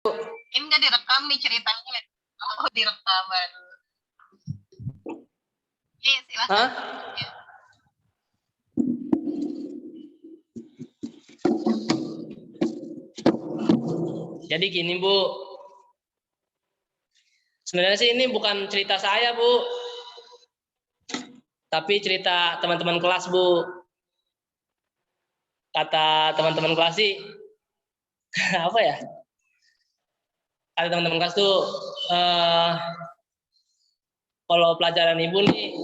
Ini nggak direkam nih ceritanya. Oh, direkam baru. Iya, silakan. Hah? Ya. Jadi gini, Bu. Sebenarnya sih ini bukan cerita saya, Bu. Tapi cerita teman-teman kelas, Bu. Kata teman-teman kelas sih, apa ya? Kata teman-teman kelas tuh, kalau pelajaran Ibu nih,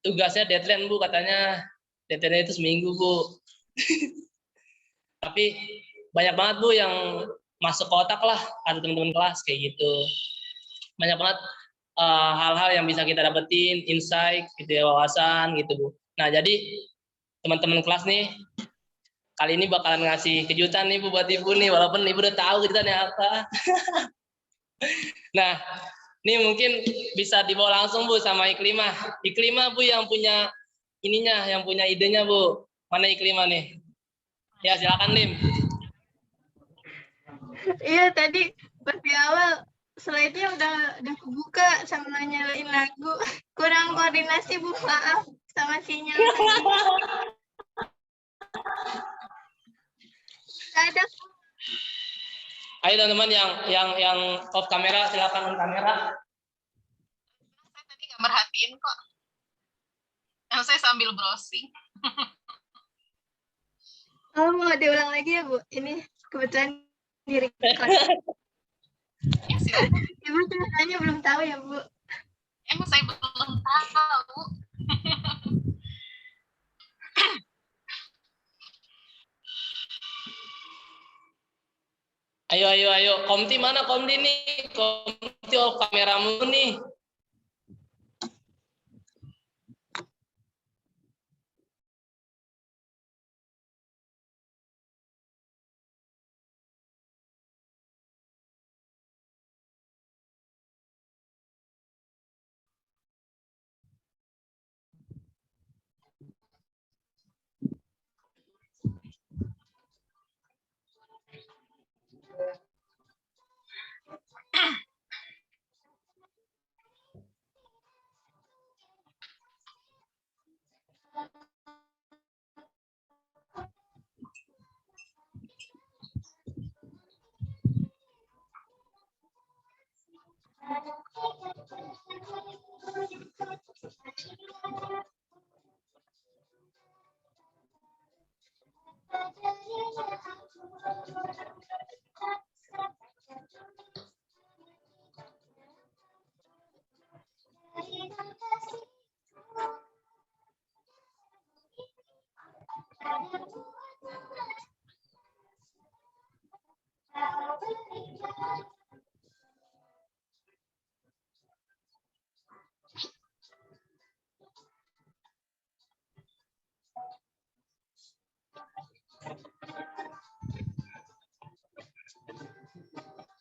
tugasnya deadline, Bu. Katanya deadline itu seminggu, Bu. Tapi banyak banget, Bu, yang masuk ke otak lah. Ada teman-teman kelas kayak gitu. Banyak banget hal-hal yang bisa kita dapetin, insight, gitu ya, wawasan gitu, Bu. Nah, jadi teman-teman kelas nih, kali ini bakalan ngasih kejutan nih, Bu, buat Ibu nih, walaupun Ibu udah tahu kejutannya apa. Nah, ini mungkin bisa dibawa langsung, Bu, sama Iklimah. Iklimah, Bu, yang punya ininya, yang punya idenya, Bu. Mana Iklimah nih? Ya, silakan, Lim. Iya, tadi pas di awal slide-nya udah kebuka sama nyalain lagu. Kurang koordinasi, Bu, maaf sama sinyal. Ada. Ayo teman-teman yang off kamera, silakan on kamera. Saya tadi nggak merhatiin kok. Yang saya sambil browsing. Oh, mau diulang lagi ya, Bu? Ini kebetulan diri Ya, silakan. Ibu ceritanya belum tahu ya, Bu? Emang saya belum tahu. Ayo. Komti mana Komti nih? Komti off kameramu nih.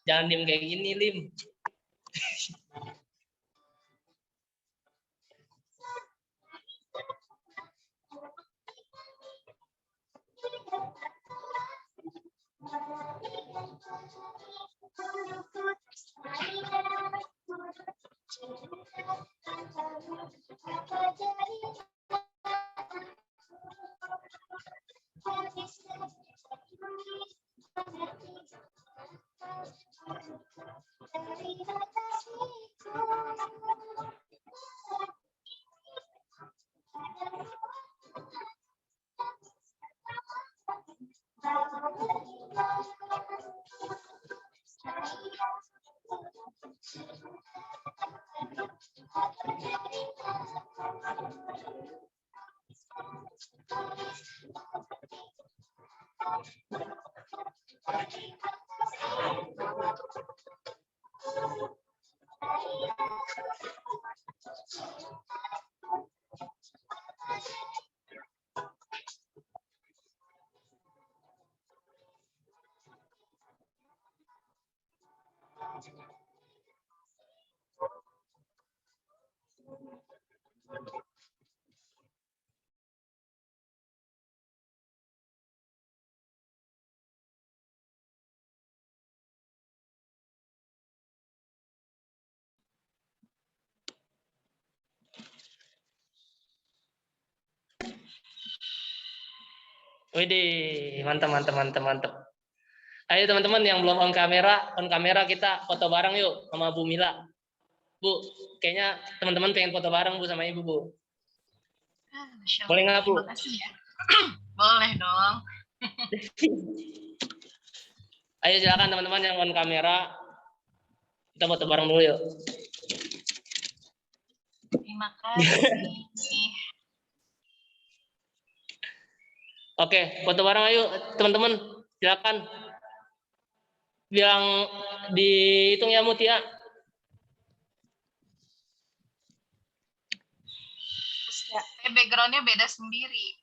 Jangan diem kayak gini, Lim. Widih, mantap, mantap, mantap, mantap. Ayo teman-teman yang belum on kamera kita foto bareng yuk sama Bu Mila. Bu, kayaknya teman-teman pengen foto bareng Bu sama Ibu, Bu. Masya Allah. Boleh nggak, Bu? Terima kasih ya. Boleh dong. Ayo silakan teman-teman yang on kamera. Kita foto bareng dulu yuk. Terima kasih. Oke, foto bareng ayo teman-teman. Silakan. Bilang dihitung ya Mutia. Backgroundnya beda sendiri.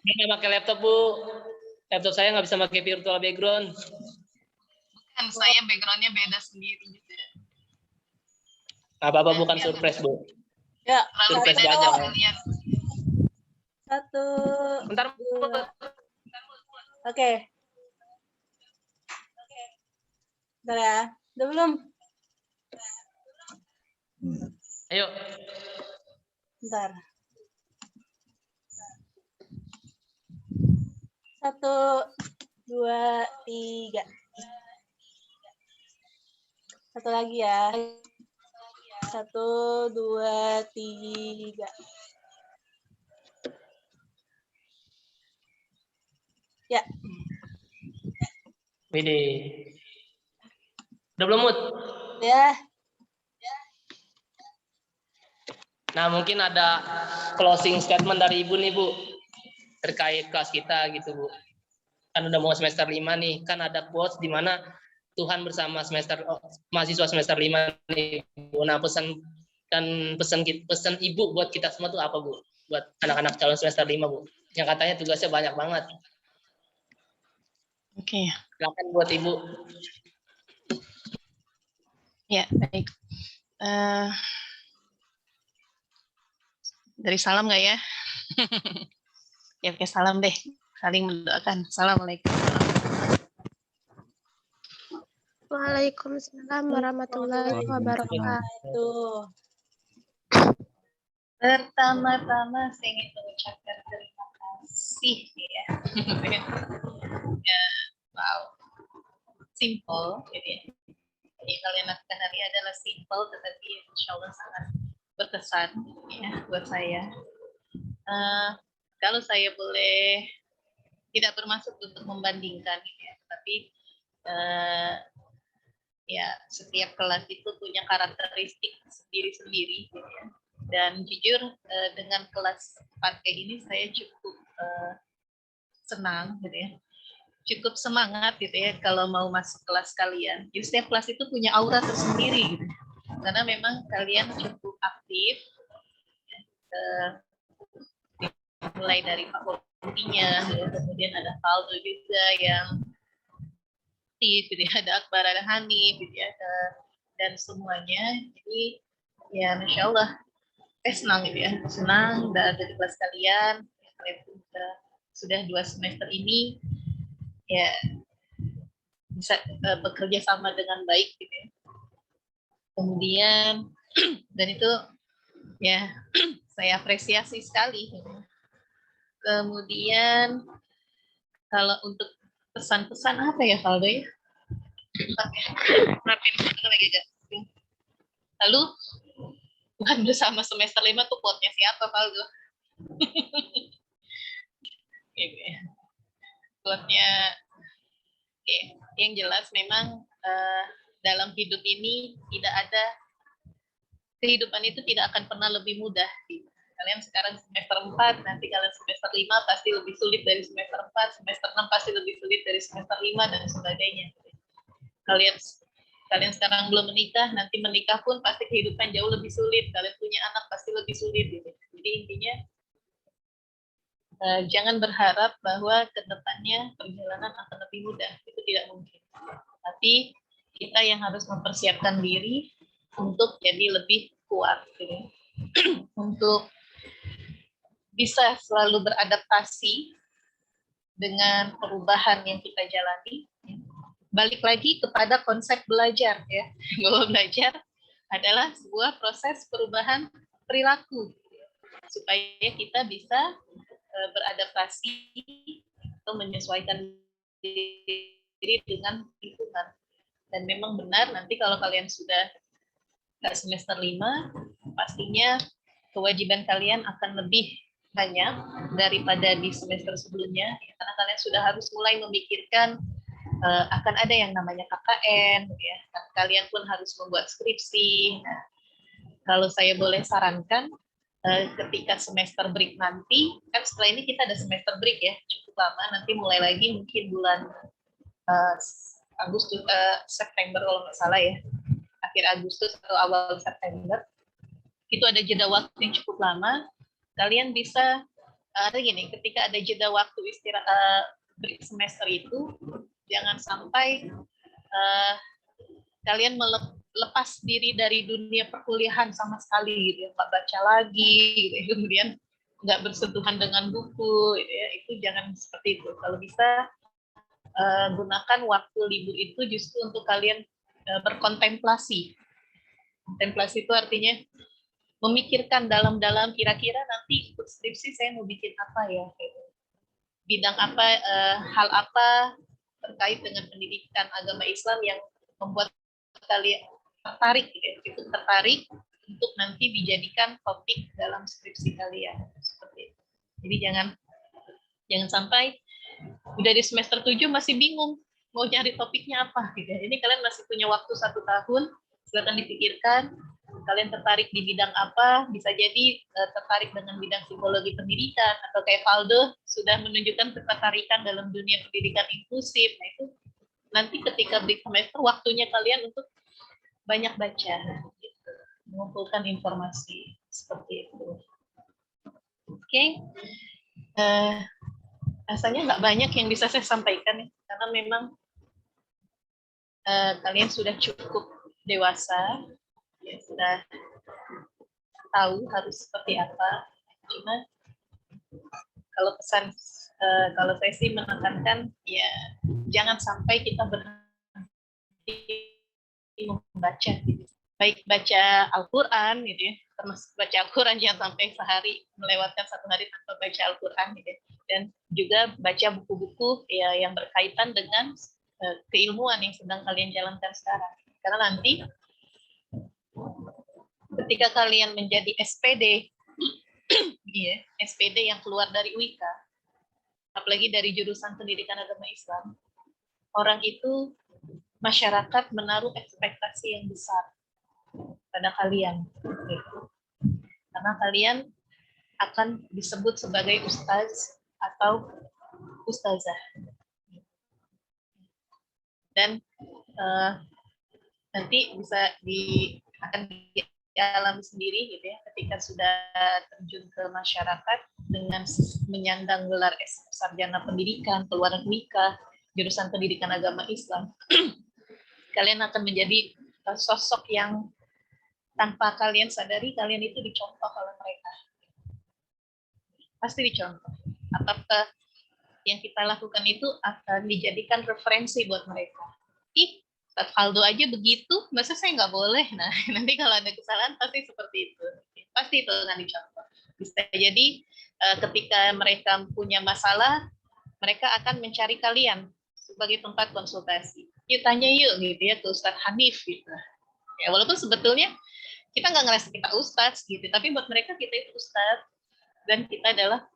Dia nggak pakai laptop, Bu. Laptop saya nggak bisa pakai virtual background. Kan saya backgroundnya beda sendiri gitu ya. Nggak apa-apa, bukan surprise, Bu. Ya, Surprise Terlalu aja. beda kalian. 1, Bentar, Bu. 2. Oke. Bentar ya. Udah belum? Ayo. Bentar. 1, 2, 3. Satu lagi ya. 1, 2, 3. Ya. Widih. Udah belum, Mut? Ya. Nah, mungkin ada closing statement dari Ibu nih, Bu. Terkait kelas kita gitu, Bu. Kan udah mau semester 5 nih. Kan ada quotes di mana Tuhan bersama mahasiswa semester 5 nih, Bu. Nah, pesan Ibu buat kita semua tuh apa, Bu? Buat anak-anak calon semester 5, Bu. Yang katanya tugasnya banyak banget. Oke. Silakan buat Ibu. Ya, baik. Dari salam nggak ya? Ya, pakai salam deh. Saling mendoakan. Assalamualaikum. Waalaikumsalam warahmatullahi wabarakatuh. Pertama-tama saya ingin mengucapkan terima kasih ya. Ya, wow. Simple gitu ya. Jadi kalian lakukan hari adalah simple tetapi insya Allah sangat berkesan ya buat saya. Kalau saya boleh tidak bermaksud untuk membandingkan ya, tapi ya setiap kelas itu punya karakteristik sendiri-sendiri gitu ya. Dan jujur dengan kelas 4 kayak ini saya cukup senang gitu ya. Cukup semangat gitu ya kalau mau masuk kelas kalian. Jadi setiap kelas itu punya aura tersendiri gitu. Karena memang kalian cukup aktif. Mulai dari fakultinya, ya. Kemudian ada Faldo juga yang aktif, gitu ya. Ada Akbar, ada Hanif, gitu ya. Dan semuanya. Jadi ya Masya Allah, senang gitu ya. Senang udah ada di kelas kalian. Kalian sudah 2 semester ini ya bisa bekerja sama dengan baik gitu ya. Kemudian dan itu ya saya apresiasi sekali. Kemudian kalau untuk pesan-pesan apa ya Valdo ya? Lalu Tuhan bersama semester 5 tuh quote-nya siapa Valdo? Gitu ya. Quote-nya yang jelas memang dalam hidup ini tidak ada kehidupan itu tidak akan pernah lebih mudah. Kalian sekarang semester 4, nanti kalian semester 5 pasti lebih sulit dari semester 4, semester 6 pasti lebih sulit dari semester 5 dan sebagainya. Kalian sekarang belum menikah, nanti menikah pun pasti kehidupan jauh lebih sulit. Kalian punya anak pasti lebih sulit gitu. Jadi intinya jangan berharap bahwa ke depannya perjalanan akan lebih mudah. Itu tidak mungkin. Tapi kita yang harus mempersiapkan diri untuk jadi lebih kuat gitu. Untuk bisa selalu beradaptasi dengan perubahan yang kita jalani. Balik lagi kepada konsep belajar ya. Bahwa belajar adalah sebuah proses perubahan perilaku supaya kita bisa beradaptasi atau menyesuaikan diri dengan lingkungan. Dan memang benar nanti kalau kalian sudah semester 5, pastinya kewajiban kalian akan lebih banyak daripada di semester sebelumnya, karena kalian sudah harus mulai memikirkan akan ada yang namanya KKN, ya. Dan kalian pun harus membuat skripsi. Nah, kalau saya boleh sarankan, ketika semester break nanti, kan setelah ini kita ada semester break ya, cukup lama, nanti mulai lagi mungkin bulan Agustus, September kalau nggak salah ya, akhir Agustus atau awal September, itu ada jeda waktu yang cukup lama. Kalian bisa gini, ketika ada jeda waktu istirahat break semester itu, jangan sampai kalian melepas diri dari dunia perkuliahan sama sekali, gitu ya, nggak baca lagi, gitu ya, kemudian nggak bersentuhan dengan buku, gitu ya, itu jangan seperti itu. Kalau bisa gunakan waktu libur itu justru untuk kalian berkontemplasi. Kontemplasi itu artinya memikirkan dalam-dalam, kira-kira nanti untuk skripsi saya mau bikin apa ya, bidang apa, hal apa terkait dengan pendidikan agama Islam yang membuat kalian tertarik, itu tertarik untuk nanti dijadikan topik dalam skripsi kalian, seperti itu. Jadi jangan sampai udah di semester 7 masih bingung mau cari topiknya apa, gitu. Ini kalian masih punya waktu 1 tahun, silakan dipikirkan kalian tertarik di bidang apa. Bisa jadi tertarik dengan bidang psikologi pendidikan, atau kayak Valdo sudah menunjukkan ketertarikan dalam dunia pendidikan inklusif. Nah, itu nanti ketika break semester waktunya kalian untuk banyak baca, gitu, mengumpulkan informasi seperti itu. Oke. Rasanya nggak banyak yang bisa saya sampaikan ya, karena memang kalian sudah cukup dewasa, ya, sudah tahu harus seperti apa. Cuma kalau pesan, kalau saya sih menekankan, ya jangan sampai kita berhenti membaca, gitu. Baik baca Al-Quran, gitu ya, termasuk baca Al-Quran, jangan sampai sehari melewatkan 1 hari tanpa baca Al-Quran, gitu ya. Dan juga baca buku-buku ya yang berkaitan dengan keilmuan yang sedang kalian jalankan sekarang. Karena nanti ketika kalian menjadi SPD, ya, SPD yang keluar dari UIK, apalagi dari jurusan pendidikan agama Islam, orang itu, masyarakat menaruh ekspektasi yang besar pada kalian, gitu. Karena kalian akan disebut sebagai ustaz atau ustazah. Dan nanti bisa akan dialami sendiri, gitu ya, ketika sudah terjun ke masyarakat dengan menyandang gelar sarjana pendidikan keluar UIK jurusan pendidikan agama Islam. Kalian akan menjadi sosok yang tanpa kalian sadari kalian itu dicontoh oleh mereka. Pasti dicontoh. Apakah yang kita lakukan itu akan dijadikan referensi buat mereka. Ih, Valdo aja begitu, masa saya nggak boleh? Nah, nanti kalau ada kesalahan pasti seperti itu. Pasti itu akan dicontoh. Bisa jadi ketika mereka punya masalah, mereka akan mencari kalian sebagai tempat konsultasi. Yuk tanya yuk, gitu ya, ke Ustadz Hanif, gitu. Ya, walaupun sebetulnya kita nggak ngerasa kita ustadz, gitu, tapi buat mereka kita itu ustadz dan kita adalah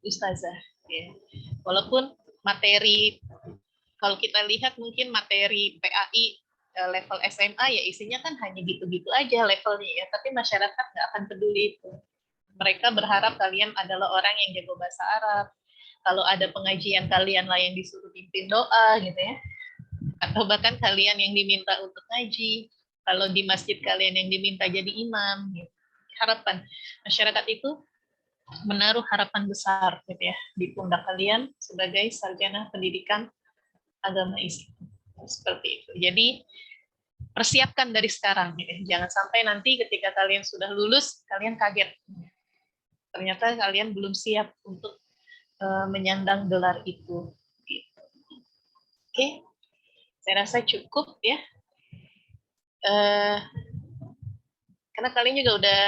ustazah. Ya. Walaupun materi, kalau kita lihat mungkin materi PAI level SMA ya isinya kan hanya gitu-gitu aja levelnya ya, tapi masyarakat nggak akan peduli itu. Mereka berharap kalian adalah orang yang jago bahasa Arab. Kalau ada pengajian kalian lah yang disuruh pimpin doa, gitu ya. Atau bahkan kalian yang diminta untuk ngaji. Kalau di masjid kalian yang diminta jadi imam. Gitu. Harapan masyarakat itu menaruh harapan besar, gitu ya, di pundak kalian sebagai sarjana pendidikan agama Islam. Seperti itu. Jadi persiapkan dari sekarang, gitu. Jangan sampai nanti ketika kalian sudah lulus kalian kaget. Ternyata kalian belum siap untuk menyandang gelar itu. Gitu. Oke, saya rasa cukup ya. Karena kalian juga udah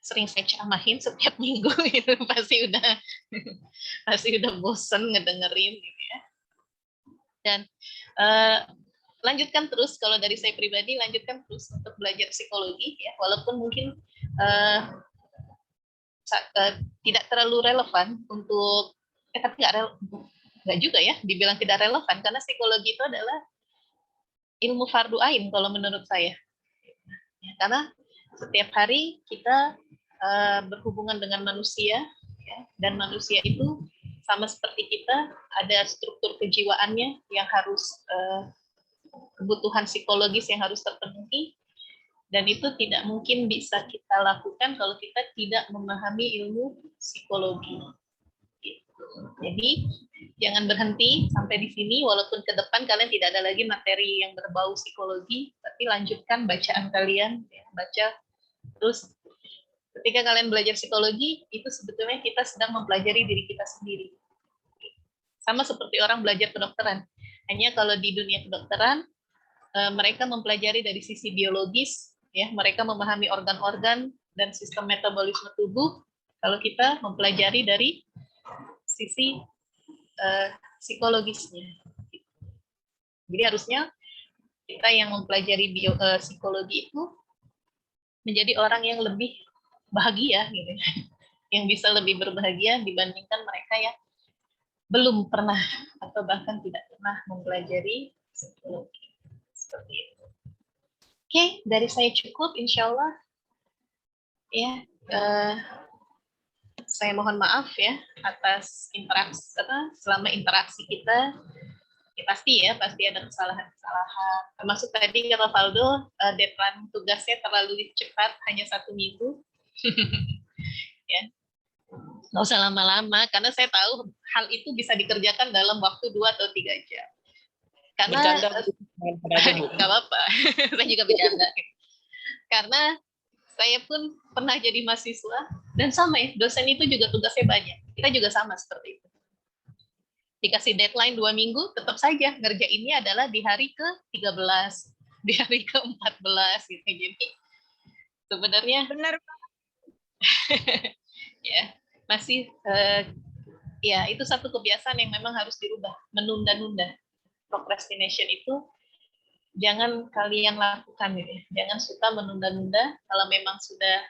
sering saya ceramahin setiap minggu itu pasti udah bosen ngedengerin gitu ya. Dan lanjutkan terus, kalau dari saya pribadi lanjutkan terus untuk belajar psikologi ya, walaupun mungkin tidak terlalu relevan untuk tapi nggak juga ya dibilang tidak relevan, karena psikologi itu adalah ilmu fardu ain kalau menurut saya ya, karena setiap hari kita berhubungan dengan manusia ya, dan manusia itu sama seperti kita, ada struktur kejiwaannya yang harus kebutuhan psikologis yang harus terpenuhi, dan itu tidak mungkin bisa kita lakukan kalau kita tidak memahami ilmu psikologi. Gitu. Jadi jangan berhenti sampai di sini, walaupun ke depan kalian tidak ada lagi materi yang berbau psikologi, tapi lanjutkan bacaan kalian, ya, baca terus. Ketika kalian belajar psikologi, itu sebetulnya kita sedang mempelajari diri kita sendiri. Sama seperti orang belajar kedokteran. Hanya kalau di dunia kedokteran, mereka mempelajari dari sisi biologis, ya, mereka memahami organ-organ dan sistem metabolisme tubuh. Kalau kita mempelajari dari sisi psikologisnya. Jadi harusnya kita yang mempelajari psikologi itu menjadi orang yang lebih bahagia, gitu, yang bisa lebih berbahagia dibandingkan mereka yang belum pernah atau bahkan tidak pernah mempelajari psikologi. Seperti itu. Oke, dari saya cukup, insya Allah. Ya, saya mohon maaf ya atas interaksi, selama interaksi kita. Ya, pasti ada kesalahan-kesalahan. Termasuk tadi kata Valdo, deadline tugasnya terlalu cepat, hanya 1 minggu. Ya, nggak usah lama-lama, karena saya tahu hal itu bisa dikerjakan dalam waktu 2 atau 3 jam. Karena nggak apa-apa, saya juga bercanda. Karena saya pun pernah jadi mahasiswa, dan sama ya, dosen itu juga tugasnya banyak. Kita juga sama seperti itu. Dikasih deadline 2 minggu, tetap saja ngerjainnya adalah di hari ke-13, di hari ke-14 gitu. Jadi sebenarnya Benar. ya masih ya itu satu kebiasaan yang memang harus dirubah, menunda-nunda. Procrastination itu jangan kalian lakukan gitu ya. Jangan suka menunda-nunda. Kalau memang sudah,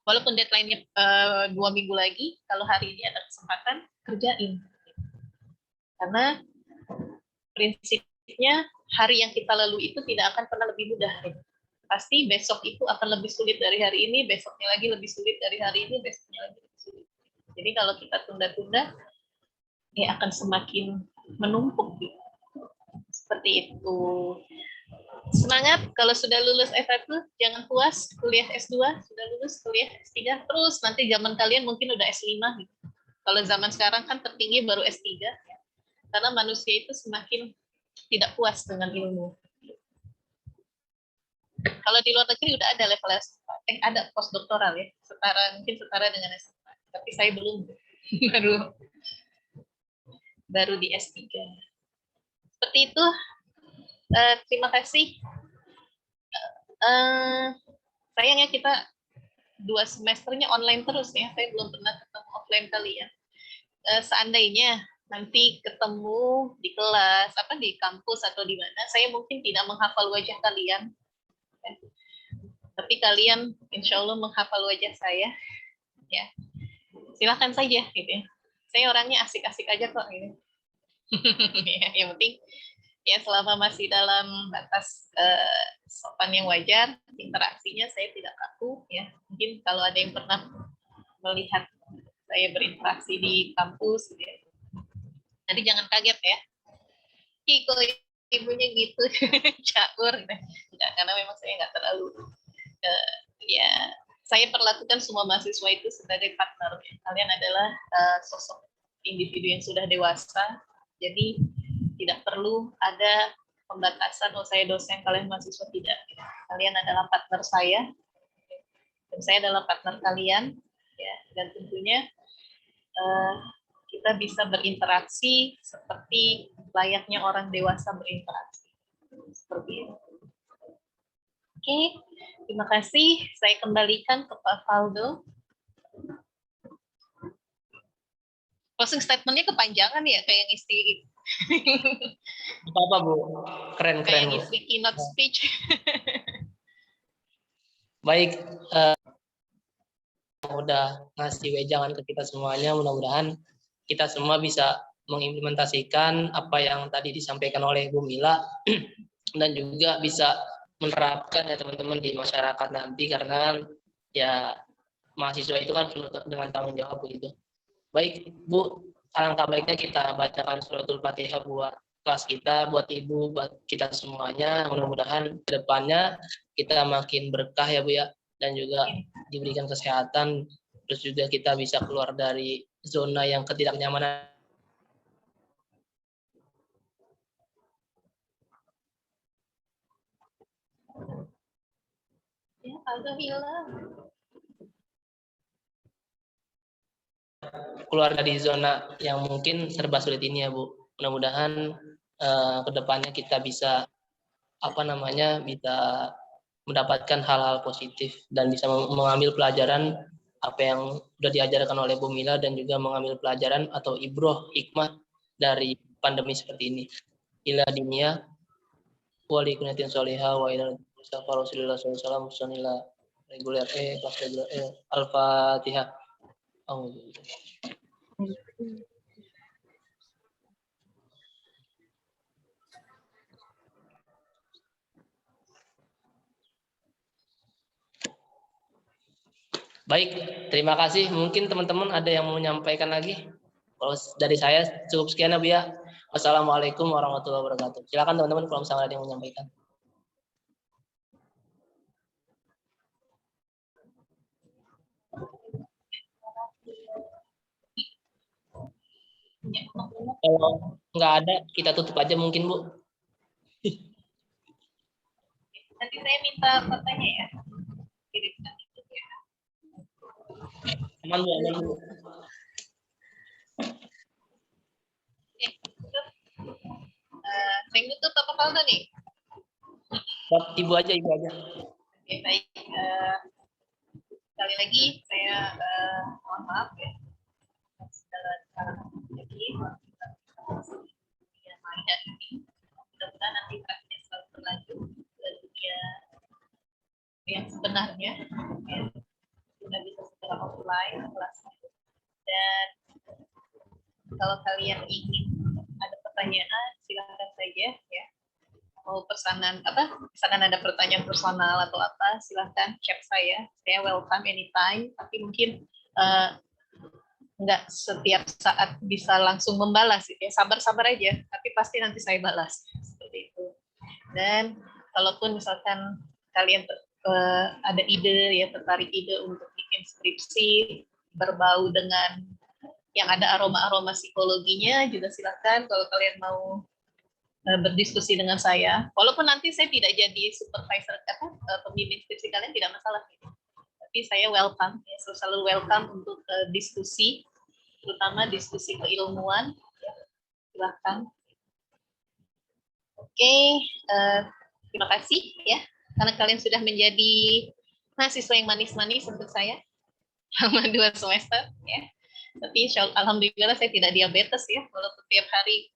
walaupun deadline-nya 2 minggu lagi, kalau hari ini ada kesempatan, kerjain. Karena prinsipnya hari yang kita lalui itu tidak akan pernah lebih mudah. Pasti besok itu akan lebih sulit dari hari ini, besoknya lagi lebih sulit dari hari ini, besoknya lagi lebih sulit. Jadi kalau kita tunda-tunda, ya akan semakin menumpuk. Gitu. Seperti itu. Semangat, kalau sudah lulus S1, jangan puas, kuliah S2, sudah lulus, kuliah S3, terus nanti zaman kalian mungkin udah S5. Gitu. Kalau zaman sekarang kan tertinggi baru S3, ya. Karena manusia itu semakin tidak puas dengan ilmu. Kalau di luar negeri udah ada level S4, ada postdoktoral ya, mungkin setara dengan S4, tapi saya belum, baru di S3. Seperti itu. Terima kasih. Sayangnya kita 2 semesternya online terus ya, saya belum pernah ketemu offline kalian. Seandainya nanti ketemu di kelas, di kampus atau di mana, saya mungkin tidak menghafal wajah kalian, tapi kalian insya Allah menghafal wajah saya, ya. Silakan saja, gitu ya. Saya orangnya asik-asik aja kok, gitu. Ya, yang penting ya selama masih dalam batas sopan yang wajar, interaksinya saya tidak kaku, ya. Mungkin kalau ada yang pernah melihat saya berinteraksi di kampus, gitu ya. Nanti jangan kaget ya. Kok ibunya gitu, caur. Enggak, karena memang saya nggak terlalu, ya saya perlakukan semua mahasiswa itu sebagai partner. Ya. Kalian adalah sosok individu yang sudah dewasa, jadi tidak perlu ada pembatasan, saya dosen, kalian mahasiswa, tidak. Kalian adalah partner saya, dan saya adalah partner kalian, ya. Dan tentunya kita bisa berinteraksi seperti layaknya orang dewasa berinteraksi. Seperti itu. Oke, terima kasih. Saya kembalikan ke Pak Faldo. Closing statement-nya kepanjangan ya, kayak yang isi Apa Bu? Keren kayak yang Bu. isi keynote speech. Baik, udah ngasih wejangan ke kita semuanya. Mudah-mudahan kita semua bisa mengimplementasikan apa yang tadi disampaikan oleh Bu Mila dan juga bisa menerapkan ya teman-teman di masyarakat nanti, karena ya mahasiswa itu kan penuh dengan tanggung jawab begitu. Baik Bu, alangkah baiknya kita bacakan suratul Fatihah buat kelas kita, buat Ibu, buat kita semuanya. Mudah-mudahan ke depannya kita makin berkah ya Bu ya, dan juga diberikan kesehatan, terus juga kita bisa keluar dari zona yang ketidaknyamanan. Ya, Faldo hilang. Keluar dari zona yang mungkin serba sulit ini ya Bu. Mudah-mudahan kedepannya kita bisa bisa mendapatkan hal-hal positif dan bisa mengambil pelajaran apa yang sudah diajarkan oleh Bu Mila, dan juga mengambil pelajaran atau ibroh hikmah dari pandemi seperti ini. Ila dunia wali kunatin solihah wa ila Rasulullah sallallahu alaihi wasallam reguler kelas reguler Al-Fatihah. Baik, terima kasih. Mungkin teman-teman ada yang mau menyampaikan lagi? Kalau dari saya cukup sekian ya Bu ya. Wassalamualaikum warahmatullahi wabarakatuh. Silakan teman-teman kalau misalnya ada yang mau menyampaikan. Kalau nggak ada, kita tutup aja mungkin Bu. Nanti saya minta fotonya ya. Kirimkan itu ya. Aman Bu, aman Bu. Oke, tutup. Saya tutup apa Faldo nih? Buat Ibu aja, Ibu aja. Oke, baik. Sekali lagi saya mohon maaf ya. Segala cara lagi dunia maya ini. Mudah-mudahan nanti praktiknya selalu berlanjut ke dunia yang sebenarnya. Ya. Sudah bisa secara offline kelasnya. Dan kalau kalian ingin ada pertanyaan, silakan saja ya. Mau misalkan ada pertanyaan personal atau apa, silahkan chat saya welcome anytime, tapi mungkin nggak setiap saat bisa langsung membalas ya, sabar-sabar aja, tapi pasti nanti saya balas, seperti itu. Dan kalaupun misalkan kalian ada ide ya, tertarik ide untuk bikin skripsi berbau dengan yang ada aroma-aroma psikologinya, juga silahkan kalau kalian mau berdiskusi dengan saya, walaupun nanti saya tidak jadi supervisor pembimbing skripsi kalian, tidak masalah gitu. Tapi saya welcome ya, selalu welcome untuk diskusi, terutama diskusi keilmuan ya. Silahkan. Oke, terima kasih ya karena kalian sudah menjadi mahasiswa yang manis-manis untuk saya selama 2 semester ya. Tapi alhamdulillah saya tidak diabetes ya, walaupun tiap hari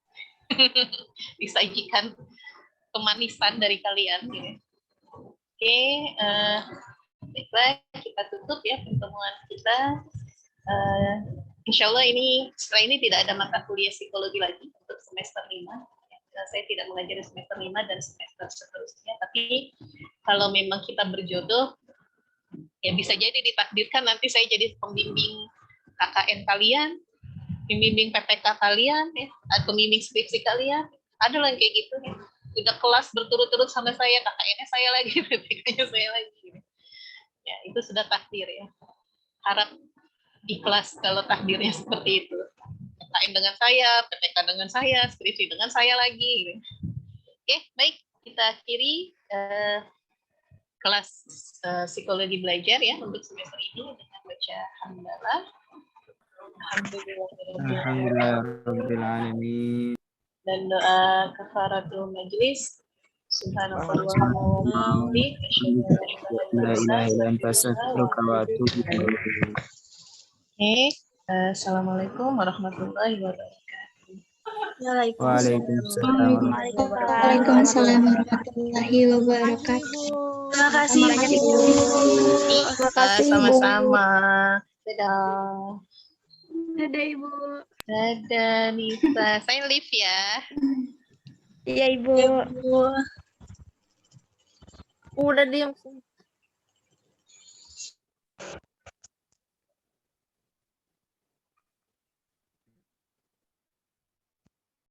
disajikan kemanisan dari kalian gitu. Oke, baiklah kita tutup ya pertemuan kita. Insya Allah setelah ini tidak ada mata kuliah psikologi lagi untuk semester 5. Saya tidak mengajari semester 5 dan semester seterusnya, tapi kalau memang kita berjodoh ya bisa jadi ditakdirkan nanti saya jadi pembimbing KKN kalian, pembimbing PPK kalian, ya, pembimbing skripsi kalian, ada lah kayak gitu ya. Udah kelas berturut-turut sama saya, KKN-nya saya lagi, PPK-nya saya lagi. Ya, itu sudah takdir ya. Harap ikhlas kalau takdirnya seperti itu. KKN dengan saya, PPK dengan saya, skripsi dengan saya lagi. Gitu. Oke, baik. Kita akhiri kelas psikologi belajar ya untuk semester ini dengan baca hamdalah. Alhamdulillah. Dan doa kafaratul majlis. Subhanallah. La ilaha illa anta astaghfiruka wa atubu ilaik. Oke, assalamualaikum warahmatullahi wabarakatuh. Waalaikumsalam. Waalaikumsalam warahmatullahi wabarakatuh. Terima kasih banyak Ibu. Terima kasih, Ibu. Sama-sama. Dadah. Dadah Ibu. Dadah Nisa. Saya live ya. Iya Ibu. Udah diam.